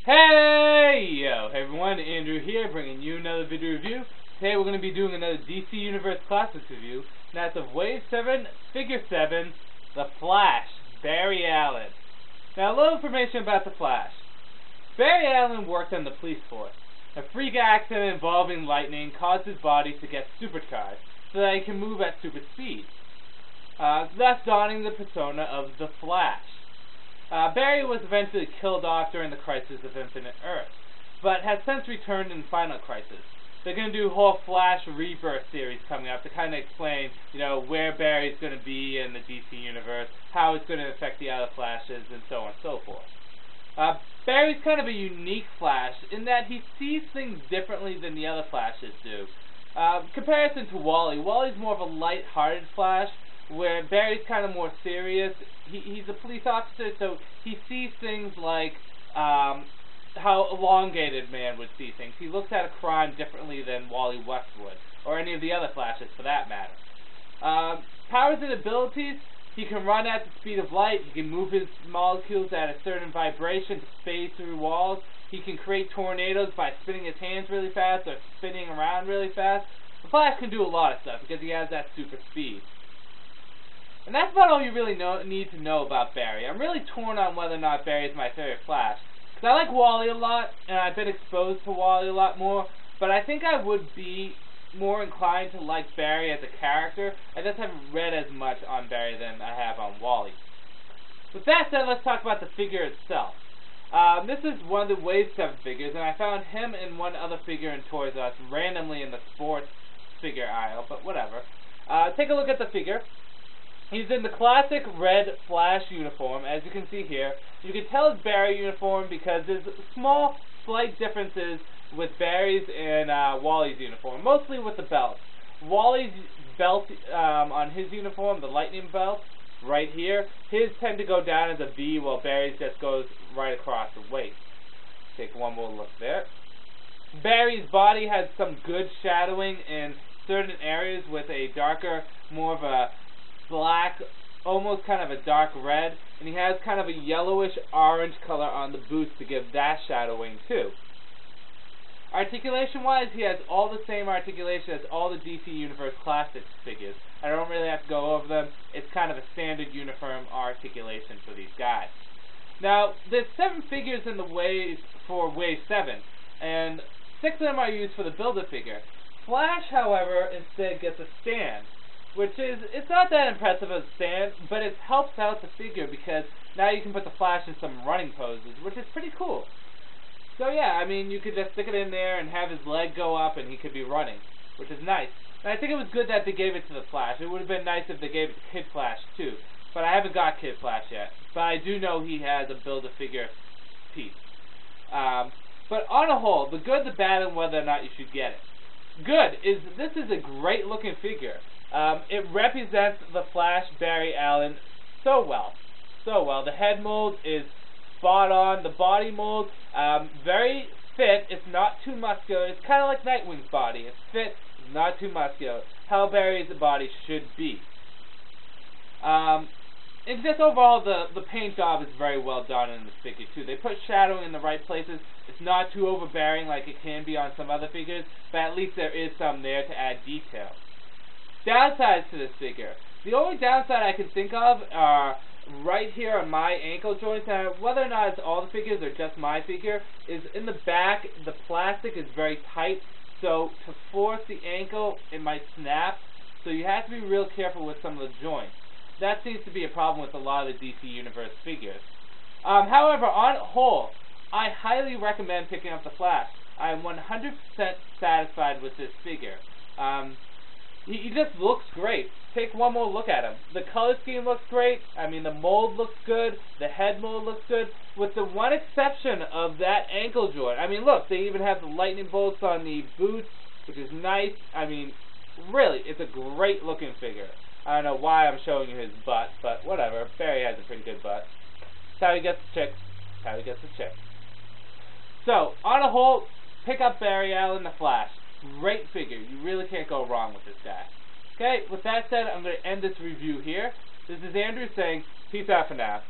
Hey everyone, Andrew here, bringing you another video review. Today we're going to be doing another DC Universe Classics review, and that's of Wave 7, Figure 7, The Flash, Barry Allen. Now a little information about The Flash. Barry Allen worked on the police force. A freak accident involving lightning caused his body to get supercharged, so that he can move at super speed, thus donning the persona of The Flash. Barry was eventually killed off during the Crisis of Infinite Earth, but has since returned in Final Crisis. They're going to do a whole Flash Rebirth series coming up to kind of explain, where Barry's going to be in the DC Universe, how it's going to affect the other Flashes, and so on and so forth. Barry's kind of a unique Flash in that he sees things differently than the other Flashes do. Comparison to Wally. Wally's more of a light-hearted Flash, where Barry's kind of more serious. He's a police officer, so he sees things like how Elongated Man would see things. He looks at a crime differently than Wally West would, or any of the other Flashes for that matter. Powers and abilities: he can run at the speed of light, he can move his molecules at a certain vibration to phase through walls, he can create tornadoes by spinning his hands really fast or spinning around really fast. The Flash can do a lot of stuff because he has that super speed. And that's about all you really need to know about Barry. I'm really torn on whether or not Barry is my favorite Flash. Because I like Wally a lot, and I've been exposed to Wally a lot more, but I think I would be more inclined to like Barry as a character. I just haven't read as much on Barry than I have on Wally. With that said, let's talk about the figure itself. This is one of the Wave 7 figures, and I found him and one other figure in Toys R Us randomly in the sports figure aisle, but whatever. Take a look at the figure. He's in the classic red Flash uniform, as you can see here. You can tell it's Barry uniform because there's small, slight differences with Barry's and Wally's uniform, mostly with the belt. Wally's belt on his uniform, the lightning belt, right here, his tend to go down as a V, while Barry's just goes right across the waist. Take one more look there. Barry's body has some good shadowing in certain areas with a darker, more of a black, almost kind of a dark red, and he has kind of a yellowish orange color on the boots to give that shadowing too. Articulation wise, he has all the same articulation as all the DC Universe Classics figures. I don't really have to go over them. It's kind of a standard uniform articulation for these guys. Now, there's 7 figures in the Wave for Wave 7, and 6 of them are used for the Build-A-Figure. Flash, however, instead gets a stand, which is, it's not that impressive as a stand, but it helps out the figure because now you can put the Flash in some running poses, which is pretty cool. So yeah, I mean, you could just stick it in there and have his leg go up and he could be running, which is nice. And I think it was good that they gave it to the Flash. It would have been nice if they gave it to Kid Flash too, but I haven't got Kid Flash yet. But I do know he has a Build-A-Figure piece. But on a whole, the good, the bad, and whether or not you should get it. Good is, this is a great looking figure. It represents the Flash Barry Allen so well. So well. The head mold is spot on. The body mold, very fit. It's not too muscular. It's kind of like Nightwing's body. It's fit. It's not too muscular. How Barry's body should be. And just overall, the paint job is very well done in this figure too. They put shadowing in the right places. It's not too overbearing like it can be on some other figures, but at least there is some there to add detail. Downsides to this figure. The only downside I can think of are right here on my ankle joints. Now, whether or not it's all the figures or just my figure, is in the back, the plastic is very tight, so to force the ankle, it might snap, so you have to be real careful with some of the joints. That seems to be a problem with a lot of the DC Universe figures. However, on whole, I highly recommend picking up the Flash. I am 100% satisfied with this figure. He just looks great. Take one more look at him. The color scheme looks great. I mean, the mold looks good. The head mold looks good. With the one exception of that ankle joint. I mean, look, they even have the lightning bolts on the boots, which is nice. I mean, really, it's a great looking figure. I don't know why I'm showing you his butt, but whatever. Barry has a pretty good butt. That's how he gets the chicks. That's how he gets the chicks. So, on a whole, pick up Barry Allen the Flash. Great figure. You really can't go wrong with this guy. Okay, with that said, I'm going to end this review here. This is Andrew saying, peace out for now.